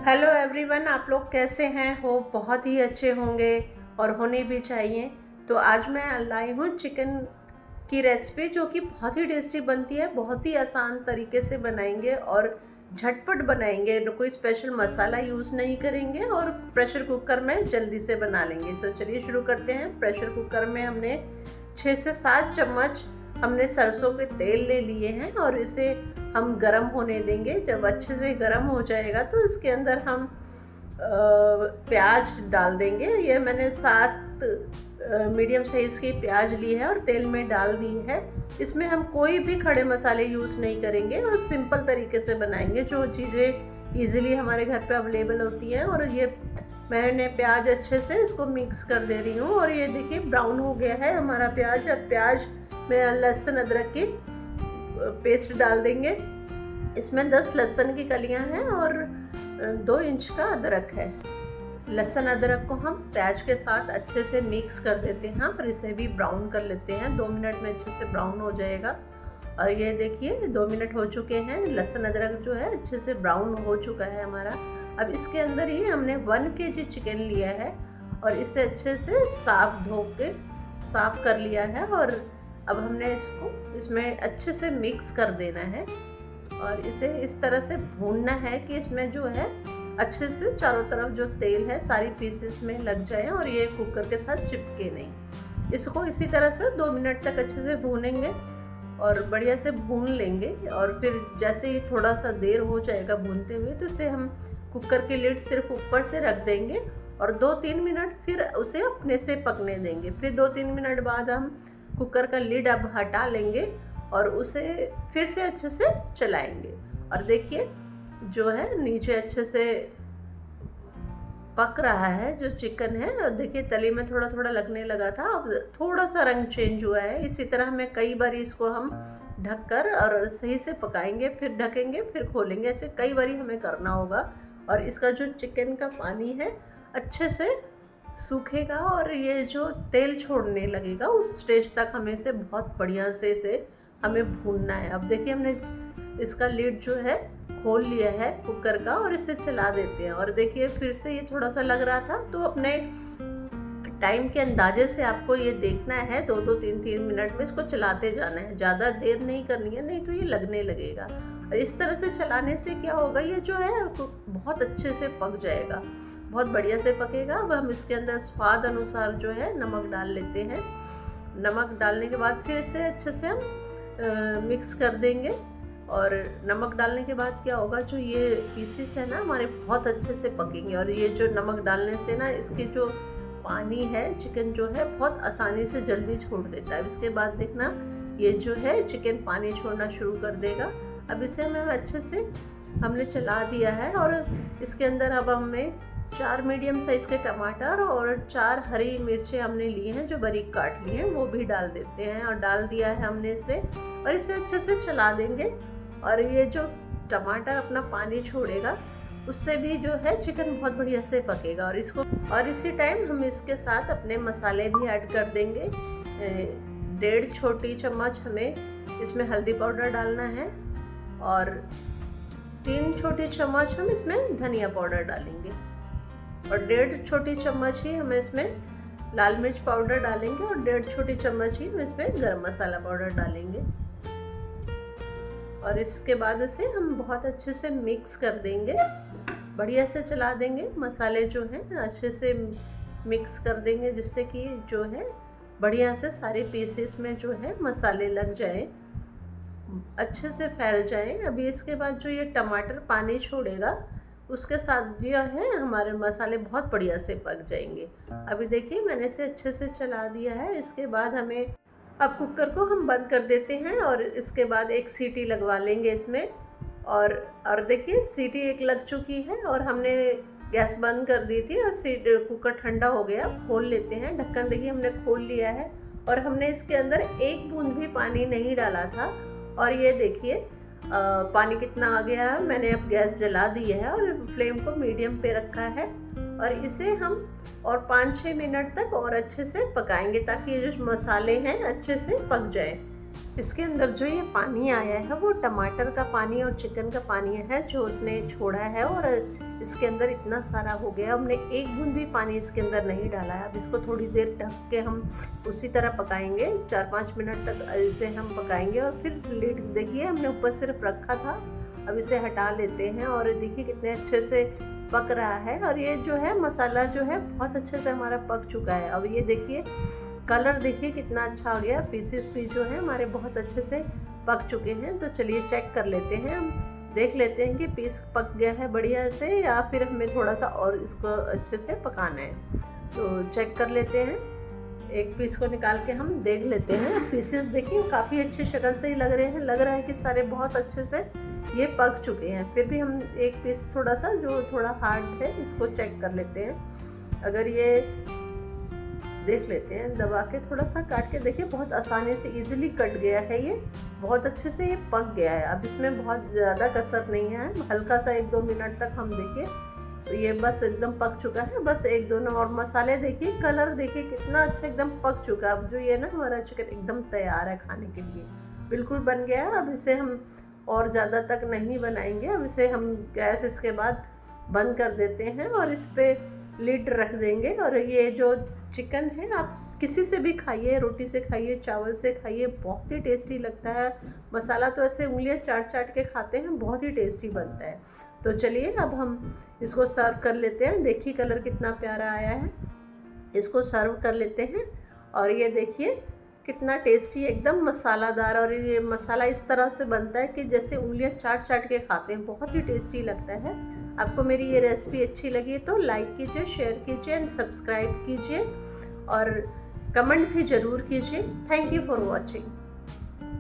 Hello everyone, आप लोग कैसे हैं? हो बहुत ही अच्छे होंगे और होने भी चाहिए। तो आज मैं लाई हूँ चिकन की रेसिपी, जो कि बहुत ही टेस्टी बनती है। बहुत ही आसान तरीके से बनाएंगे और झटपट बनाएंगे। कोई स्पेशल मसाला यूज़ नहीं करेंगे और प्रेशर कुकर में जल्दी से बना लेंगे। तो चलिए शुरू करते हैं। प्रेशर कुकर में हमने 6 से 7 चम्मच हमने सरसों के तेल ले लिए हैं और इसे हम गरम होने देंगे। जब अच्छे से गरम हो जाएगा तो इसके अंदर हम प्याज डाल देंगे। ये मैंने 7 मीडियम साइज़ की प्याज ली है और तेल में डाल दी है। इसमें हम कोई भी खड़े मसाले यूज़ नहीं करेंगे और सिंपल तरीके से बनाएंगे, जो चीज़ें इजीली हमारे घर पे अवेलेबल होती हैं। और ये मैंने प्याज अच्छे से इसको मिक्स कर दे रही हूँ और ये देखिए ब्राउन हो गया है हमारा प्याज। अब प्याज में लहसुन अदरक की पेस्ट डाल देंगे। इसमें 10 लहसुन की कलियां हैं और 2 इंच का अदरक है। लहसुन अदरक को हम प्याज के साथ अच्छे से मिक्स कर देते हैं और इसे भी ब्राउन कर लेते हैं। 2 मिनट में अच्छे से ब्राउन हो जाएगा। और ये देखिए 2 मिनट हो चुके हैं। लहसुन अदरक जो है अच्छे से ब्राउन हो चुका है हमारा। अब इसके अंदर ही हमने 1 kg चिकन लिया है और इसे अच्छे से साफ धो के साफ कर लिया है। और अब हमने इसको इसमें अच्छे से मिक्स कर देना है और इसे इस तरह से भूनना है कि इसमें जो है अच्छे से चारों तरफ जो तेल है सारी पीसेस में लग जाए और ये कुकर के साथ चिपके नहीं। इसको इसी तरह से 2 मिनट तक अच्छे से भूनेंगे और बढ़िया से भून लेंगे। और फिर जैसे ही थोड़ा सा देर हो जाएगा भूनते हुए तो इसे हम कुकर की लिड सिर्फ ऊपर से रख देंगे और 2-3 मिनट फिर उसे अपने से पकने देंगे। फिर 2-3 मिनट बाद हम कुकर का लिड अब हटा लेंगे और उसे फिर से अच्छे से चलाएंगे। और देखिए जो है नीचे अच्छे से पक रहा है जो चिकन है। और देखिए तली में थोड़ा थोड़ा लगने लगा था, अब थोड़ा सा रंग चेंज हुआ है। इसी तरह हमें कई बार इसको हम ढककर और सही से पकाएंगे, फिर ढकेंगे, फिर खोलेंगे। ऐसे कई बार हमें करना होगा। और इसका जो चिकन का पानी है अच्छे से सूखेगा और ये जो तेल छोड़ने लगेगा उस स्टेज तक हमें इसे बहुत बढ़िया से इसे हमें भूनना है। अब देखिए हमने इसका लिड जो है खोल लिया है कुकर का और इसे चला देते हैं। और देखिए फिर से ये थोड़ा सा लग रहा था, तो अपने टाइम के अंदाजे से आपको ये देखना है। 2-2, 3-3 मिनट में इसको चलाते जाना है, ज़्यादा देर नहीं करनी है, नहीं तो ये लगने लगेगा। और इस तरह से चलाने से क्या होगा, ये जो है बहुत अच्छे से पक जाएगा, बहुत बढ़िया से पकेगा। अब हम इसके अंदर स्वाद अनुसार जो है नमक डाल लेते हैं। नमक डालने के बाद फिर इसे अच्छे से हम मिक्स कर देंगे। और नमक डालने के बाद क्या होगा, जो ये पीसेस है ना हमारे बहुत अच्छे से पकेंगे। और ये जो नमक डालने से ना इसकी जो पानी है चिकन जो है बहुत आसानी से जल्दी छोड़ देता है। इसके बाद देखना ये जो है चिकन पानी छोड़ना शुरू कर देगा। अब इसे हमें अच्छे से हमने चला दिया है और इसके अंदर अब हमें 4 मीडियम साइज़ के टमाटर और 4 हरी मिर्चें हमने ली हैं जो बारीक काट ली हैं, वो भी डाल देते हैं। और डाल दिया है हमने इसे और इसे अच्छे से चला देंगे। और ये जो टमाटर अपना पानी छोड़ेगा उससे भी जो है चिकन बहुत बढ़िया से पकेगा। और इसको और इसी टाइम हम इसके साथ अपने मसाले भी ऐड कर देंगे। 1.5 छोटी चम्मच हमें इसमें हल्दी पाउडर डालना है और 3 छोटी चम्मच हम इसमें धनिया पाउडर डालेंगे और 1.5 छोटी चम्मच ही हम इसमें लाल मिर्च पाउडर डालेंगे और 1.5 छोटी चम्मच ही हम इसमें गरम मसाला पाउडर डालेंगे। और इसके बाद इसे हम बहुत अच्छे से मिक्स कर देंगे, बढ़िया से चला देंगे। मसाले जो हैं अच्छे से मिक्स कर देंगे जिससे कि जो है बढ़िया से सारे पीसेस में जो है मसाले लग जाएं, अच्छे से फैल जाएं। अभी इसके बाद जो ये टमाटर पानी छोड़ेगा उसके साथ भी है हमारे मसाले बहुत बढ़िया से पक जाएंगे। अभी देखिए मैंने इसे अच्छे से चला दिया है। इसके बाद हमें अब कुकर को हम बंद कर देते हैं और इसके बाद एक सीटी लगवा लेंगे इसमें। और देखिए सीटी एक लग चुकी है और हमने गैस बंद कर दी थी और कुकर ठंडा हो गया। खोल लेते हैं ढक्कन। देखिए हमने खोल लिया है और हमने इसके अंदर एक बूंद भी पानी नहीं डाला था। और ये देखिए पानी कितना आ गया है। मैंने अब गैस जला दी है और फ्लेम को मीडियम पे रखा है और इसे हम और 5-6 मिनट तक और अच्छे से पकाएंगे ताकि ये जो मसाले हैं अच्छे से पक जाएं। इसके अंदर जो ये पानी आया है वो टमाटर का पानी और चिकन का पानी है जो उसने छोड़ा है, और इसके अंदर इतना सारा हो गया। हमने एक बूंद भी पानी इसके अंदर नहीं डाला है। अब इसको थोड़ी देर ढक के हम उसी तरह पकाएंगे, 4-5 मिनट तक इसे हम पकाएंगे। और फिर लिड देखिए हमने ऊपर सिर्फ रखा था, अब इसे हटा लेते हैं और देखिए कितने अच्छे से पक रहा है। और ये जो है मसाला जो है बहुत अच्छे से हमारा पक चुका है। अब ये देखिए कलर देखिए कितना अच्छा हो गया, पीसेस भी जो है हमारे बहुत अच्छे से पक चुके हैं। तो चलिए चेक कर लेते हैं, हम देख लेते हैं कि पीस पक गया है बढ़िया से या फिर हमें थोड़ा सा और इसको अच्छे से पकाना है। तो चेक कर लेते हैं, एक पीस को निकाल के हम देख लेते हैं। पीसेस देखिए काफ़ी अच्छी शक्ल से ही लग रहे हैं, लग रहा है कि सारे बहुत अच्छे से ये पक चुके हैं। फिर भी हम एक पीस थोड़ा सा जो थोड़ा हार्ड है इसको चेक कर लेते हैं। अगर ये देख लेते हैं दबा के, थोड़ा सा काट के देखिए, बहुत आसानी से इजीली कट गया है, ये बहुत अच्छे से ये पक गया है। अब इसमें बहुत ज़्यादा कसर नहीं है, हल्का सा 1-2 मिनट तक हम देखिए तो ये बस एकदम पक चुका है। बस 1-2 और मसाले देखिए, कलर देखिए कितना अच्छा एकदम पक चुका है। अब जो ये ना हमारा चिकन एकदम तैयार है खाने के लिए, बिल्कुल बन गया है। अब इसे हम और ज़्यादा तक नहीं बनाएंगे, अब इसे हम गैस इसके बाद बंद कर देते हैं और इस पर लिड रख देंगे। और ये जो चिकन है आप किसी से भी खाइए, रोटी से खाइए, चावल से खाइए, बहुत ही टेस्टी लगता है। मसाला तो ऐसे उंगलियां चाट चाट के खाते हैं, बहुत ही टेस्टी बनता है। तो चलिए अब हम इसको सर्व कर लेते हैं। देखिए कलर कितना प्यारा आया है, इसको सर्व कर लेते हैं। और ये देखिए कितना टेस्टी एकदम मसालादार, और ये मसाला इस तरह से बनता है कि जैसे उंगलियां चाट चाट के खाते हैं, बहुत ही टेस्टी लगता है। आपको मेरी ये रेसिपी अच्छी लगी तो लाइक कीजिए, शेयर कीजिए एंड सब्सक्राइब कीजिए और कमेंट भी ज़रूर कीजिए। Thank you for watching.